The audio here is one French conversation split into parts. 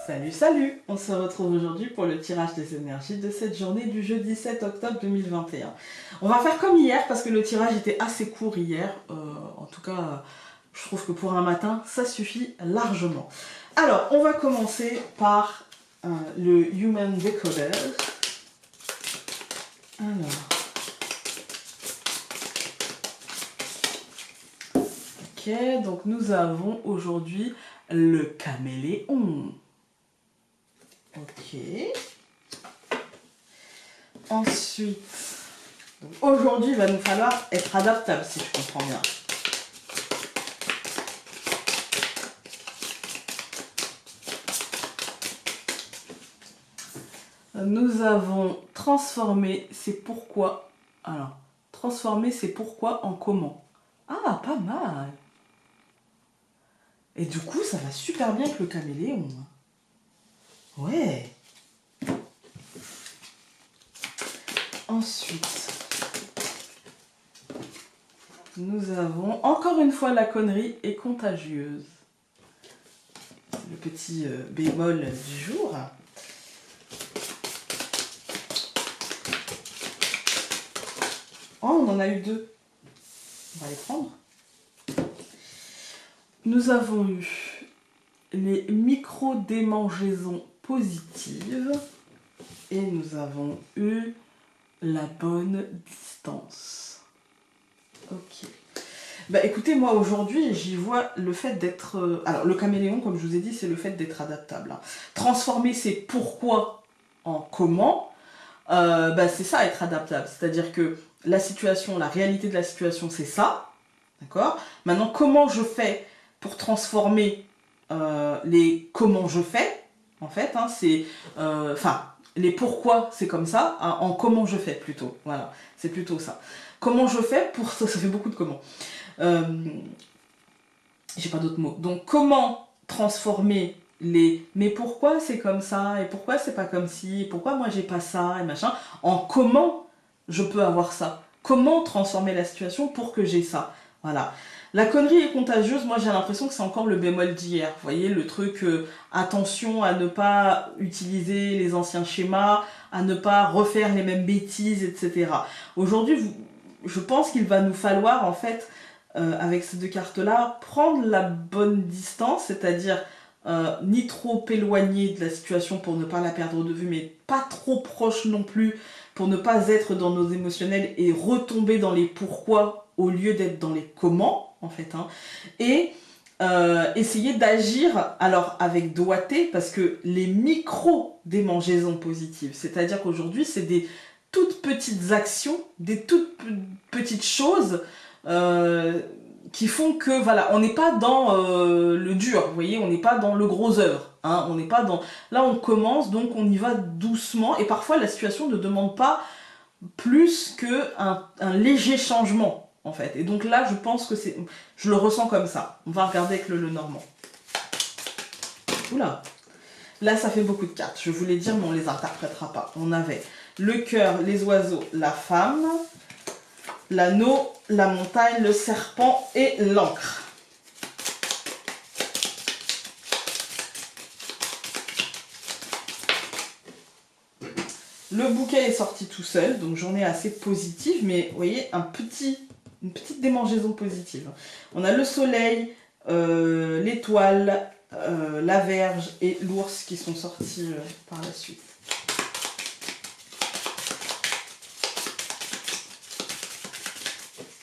Salut, salut! On se retrouve aujourd'hui pour le tirage des énergies de cette journée du jeudi 7 octobre 2021. On va faire comme hier parce que le tirage était assez court hier. En tout cas, je trouve que pour un matin, ça suffit largement. Alors, on va commencer par le Human Decoder. Alors. Ok, donc nous avons aujourd'hui le caméléon. Ok. Ensuite, aujourd'hui, il va nous falloir être adaptable, si je comprends bien. Nous avons transformé c'est pourquoi. Alors, transformer c'est pourquoi en comment. Ah, pas mal. Et du coup, ça va super bien avec le caméléon. Ouais. Ensuite, nous avons encore une fois la connerie est contagieuse. Le petit bémol du jour. Oh, on en a eu deux. On va les prendre. Nous avons eu les micro-démangeaisons positives et nous avons eu la bonne distance. Ok. Bah écoutez, moi aujourd'hui, j'y vois le fait d'être... alors le caméléon, comme je vous ai dit, c'est le fait d'être adaptable. Transformer, c'est pourquoi en comment. Bah, c'est ça, être adaptable. C'est-à-dire que la situation, la réalité de la situation, c'est ça. D'accord ? Maintenant, comment je fais pour transformer les comment je fais, en fait, hein, c'est... Enfin, les pourquoi, c'est comme ça, hein, en comment je fais, plutôt. Voilà, c'est plutôt ça. Comment je fais pour... Ça fait beaucoup de comment. J'ai pas d'autres mots. Donc, comment transformer les mais pourquoi c'est comme ça, et pourquoi c'est pas comme ci, et pourquoi moi j'ai pas ça, et machin, en comment je peux avoir ça. Comment transformer la situation pour que j'ai ça. Voilà. La connerie est contagieuse, moi j'ai l'impression que c'est encore le bémol d'hier. Vous voyez, le truc, attention à ne pas utiliser les anciens schémas, à ne pas refaire les mêmes bêtises, etc. Aujourd'hui, je pense qu'il va nous falloir, en fait, avec ces deux cartes-là, prendre la bonne distance, c'est-à-dire ni trop éloigné de la situation pour ne pas la perdre de vue, mais pas trop proche non plus pour ne pas être dans nos émotionnels et retomber dans les pourquoi au lieu d'être dans les comment, en fait. Hein. Et essayer d'agir, alors avec doigté, parce que les micro-démangeaisons positives, c'est-à-dire qu'aujourd'hui, c'est des toutes petites actions, des toutes petites choses qui font que, voilà, on n'est pas dans le dur, vous voyez, on n'est pas dans le gros œuvre. Hein, on n'est pas dans... Là, on commence, donc on y va doucement, et parfois la situation ne demande pas plus qu'un léger changement, en fait. Et donc là, je pense que c'est... Je le ressens comme ça. On va regarder avec le normand. Oula. Là, ça fait beaucoup de cartes. Je voulais dire, mais on les interprétera pas. On avait le cœur, les oiseaux, la femme, l'anneau, la montagne, le serpent et l'encre. Le bouquet est sorti tout seul, donc journée assez positive, mais vous voyez, une petite démangeaison positive. On a le soleil, l'étoile, la verge et l'ours qui sont sortis par la suite.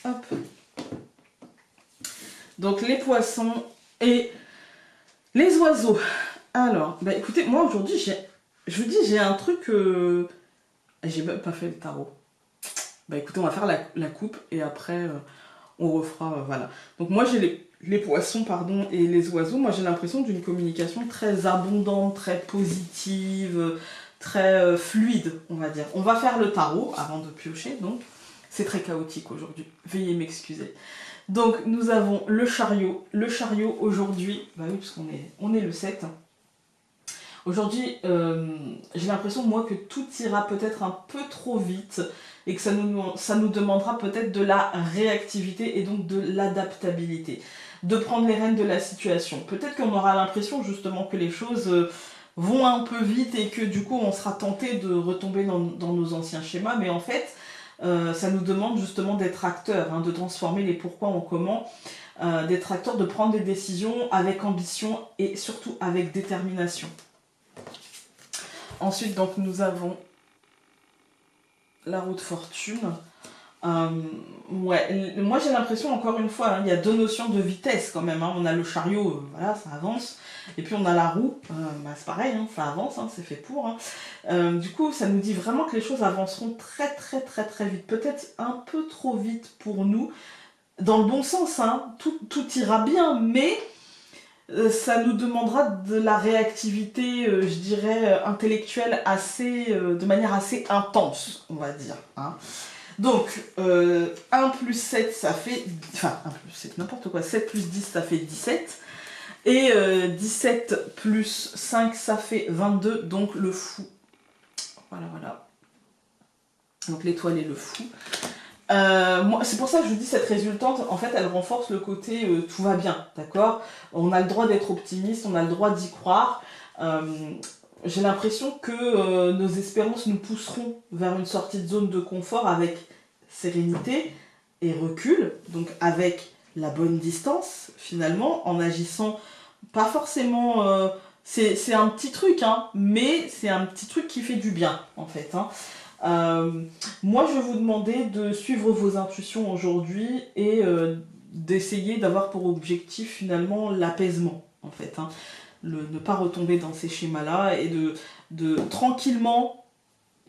Hop. Donc les poissons et les oiseaux. Alors, bah écoutez, moi aujourd'hui, je vous dis, j'ai un truc... j'ai même pas fait le tarot. Bah écoutez, on va faire la coupe et après on refera, voilà. Donc moi j'ai les poissons, pardon, et les oiseaux. Moi j'ai l'impression d'une communication très abondante, très positive, très fluide, on va dire. On va faire le tarot avant de piocher, donc c'est très chaotique aujourd'hui. Veuillez m'excuser. Donc nous avons le chariot. Le chariot aujourd'hui, bah oui, parce on est le 7. Aujourd'hui, j'ai l'impression, moi, que tout ira peut-être un peu trop vite et que ça nous demandera peut-être de la réactivité et donc de l'adaptabilité. De prendre les rênes de la situation. Peut-être qu'on aura l'impression, justement, que les choses vont un peu vite et que du coup on sera tenté de retomber dans nos anciens schémas, mais en fait ça nous demande justement d'être acteurs, hein, de transformer les pourquoi en comment, d'être acteurs, de prendre des décisions avec ambition et surtout avec détermination. Ensuite donc nous avons la roue de fortune. Ouais, moi j'ai l'impression, encore une fois, hein, il y a deux notions de vitesse quand même, hein. On a le chariot, voilà, ça avance, et puis on a la roue, bah, c'est pareil, hein, ça avance, hein, c'est fait pour, hein. Du coup ça nous dit vraiment que les choses avanceront très très très très vite, peut-être un peu trop vite pour nous, dans le bon sens, hein. Tout ira bien, mais ça nous demandera de la réactivité, je dirais, intellectuelle assez, de manière assez intense, on va dire, hein. Donc, 1 plus 7, ça fait... Enfin, 1 plus 7, n'importe quoi. 7 plus 10, ça fait 17. Et 17 plus 5, ça fait 22. Donc, le fou. Voilà, voilà. Donc, l'étoile et le fou. C'est pour ça que je vous dis, cette résultante, en fait, elle renforce le côté tout va bien, d'accord? On a le droit d'être optimiste, on a le droit d'y croire. J'ai l'impression que nos espérances nous pousseront vers une sortie de zone de confort avec sérénité et recul, donc avec la bonne distance finalement, en agissant pas forcément... c'est un petit truc, hein, mais c'est un petit truc qui fait du bien en fait, hein. Moi je vais vous demander de suivre vos intuitions aujourd'hui et d'essayer d'avoir pour objectif finalement l'apaisement en fait, hein. Ne pas retomber dans ces schémas-là et de tranquillement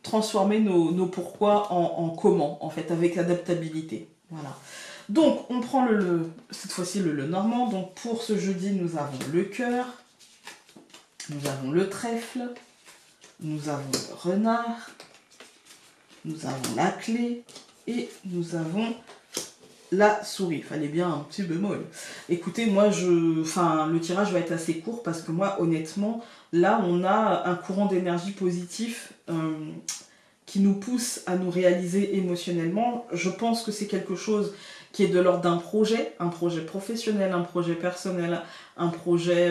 transformer nos pourquoi en comment, en fait, avec l'adaptabilité. Voilà. Donc, on prend cette fois-ci le normand. Donc, pour ce jeudi, nous avons le cœur, nous avons le trèfle, nous avons le renard, nous avons la clé et nous avons la souris. Il fallait bien un petit bémol. Écoutez, moi, le tirage va être assez court parce que moi, honnêtement, là, on a un courant d'énergie positif qui nous pousse à nous réaliser émotionnellement. Je pense que c'est quelque chose qui est de l'ordre d'un projet, un projet professionnel, un projet personnel, un projet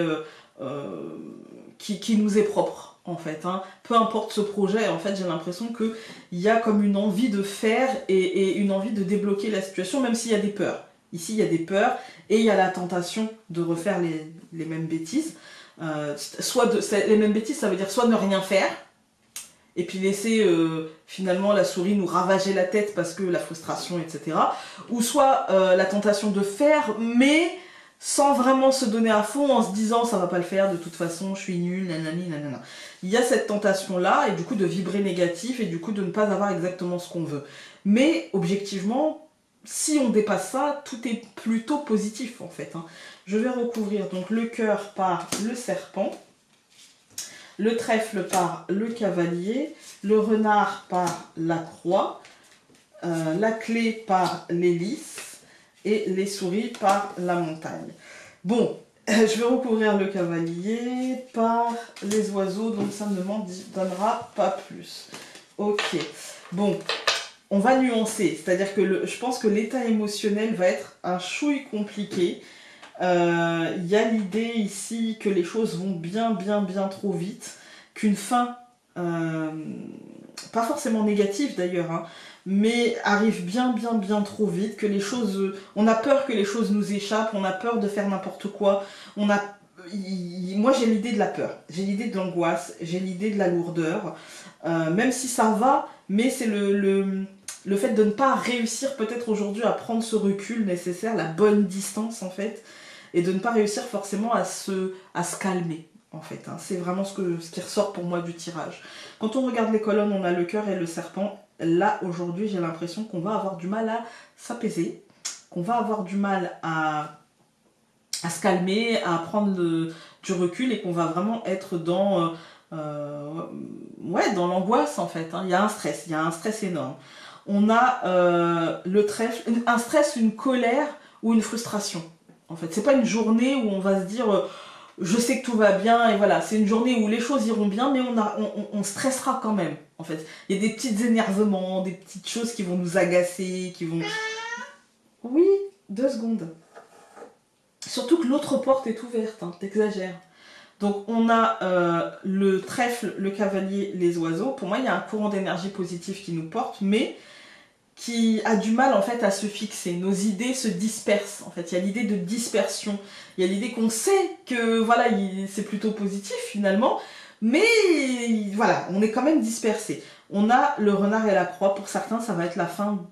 qui nous est propre, en fait, hein. Peu importe ce projet, en fait, j'ai l'impression qu'il y a comme une envie de faire et une envie de débloquer la situation, même s'il y a des peurs. Ici, il y a des peurs et il y a la tentation de refaire les mêmes bêtises. Les mêmes bêtises, ça veut dire soit ne rien faire, et puis laisser finalement la souris nous ravager la tête parce que la frustration, etc. Ou soit la tentation de faire, mais sans vraiment se donner à fond, en se disant ça va pas le faire, de toute façon je suis nulle, nanani, nanana. Il y a cette tentation-là, et du coup de vibrer négatif, et du coup de ne pas avoir exactement ce qu'on veut. Mais objectivement, si on dépasse ça, tout est plutôt positif en fait, hein. Je vais recouvrir donc le cœur par le serpent, le trèfle par le cavalier, le renard par la croix, la clé par l'hélice et les souris par la montagne. Bon, je vais recouvrir le cavalier par les oiseaux, donc ça ne m'en donnera pas plus. Ok, bon, on va nuancer, c'est-à-dire que je pense que l'état émotionnel va être un chouille compliqué. Il y a l'idée ici que les choses vont bien trop vite, qu'une fin, pas forcément négative d'ailleurs, hein, mais arrive bien trop vite, que les choses, on a peur que les choses nous échappent, on a peur de faire n'importe quoi, moi j'ai l'idée de la peur, j'ai l'idée de l'angoisse, j'ai l'idée de la lourdeur, même si ça va, mais c'est le fait de ne pas réussir peut-être aujourd'hui à prendre ce recul nécessaire, la bonne distance en fait, et de ne pas réussir forcément à se calmer en fait, hein. C'est vraiment ce qui ressort pour moi du tirage. Quand on regarde les colonnes, on a le cœur et le serpent. Là aujourd'hui j'ai l'impression qu'on va avoir du mal à s'apaiser, qu'on va avoir du mal à se calmer, à prendre du recul, et qu'on va vraiment être dans dans l'angoisse en fait, hein. Il y a un stress énorme. On a le trèfle, un stress, une colère ou une frustration. En fait, c'est pas une journée où on va se dire je sais que tout va bien et voilà, c'est une journée où les choses iront bien, mais on stressera quand même. En fait, il y a des petits énervements, des petites choses qui vont nous agacer, qui vont... Oui, 2 secondes. Surtout que l'autre porte est ouverte, hein, t'exagères. Donc on a le trèfle, le cavalier, les oiseaux. Pour moi, il y a un courant d'énergie positive qui nous porte, mais qui a du mal en fait à se fixer. Nos idées se dispersent. En fait, il y a l'idée de dispersion. Il y a l'idée qu'on sait que voilà, c'est plutôt positif finalement, mais voilà, on est quand même dispersé. On a le renard et la croix. Pour certains, ça va être la fin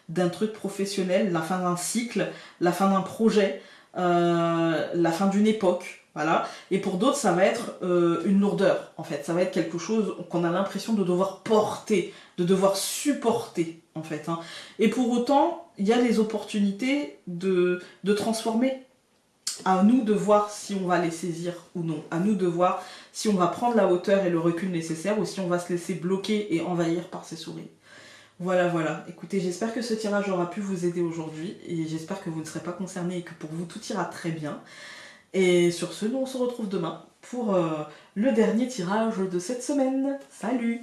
d'un truc professionnel, la fin d'un cycle, la fin d'un projet, la fin d'une époque. Voilà. Et pour d'autres, ça va être une lourdeur, en fait. Ça va être quelque chose qu'on a l'impression de devoir porter, de devoir supporter, en fait. Hein. Et pour autant, il y a les opportunités de transformer. À nous de voir si on va les saisir ou non. À nous de voir si on va prendre la hauteur et le recul nécessaire ou si on va se laisser bloquer et envahir par ces souris. Voilà, voilà. Écoutez, j'espère que ce tirage aura pu vous aider aujourd'hui et j'espère que vous ne serez pas concernés et que pour vous tout ira très bien. Et sur ce, nous on se retrouve demain pour le dernier tirage de cette semaine. Salut!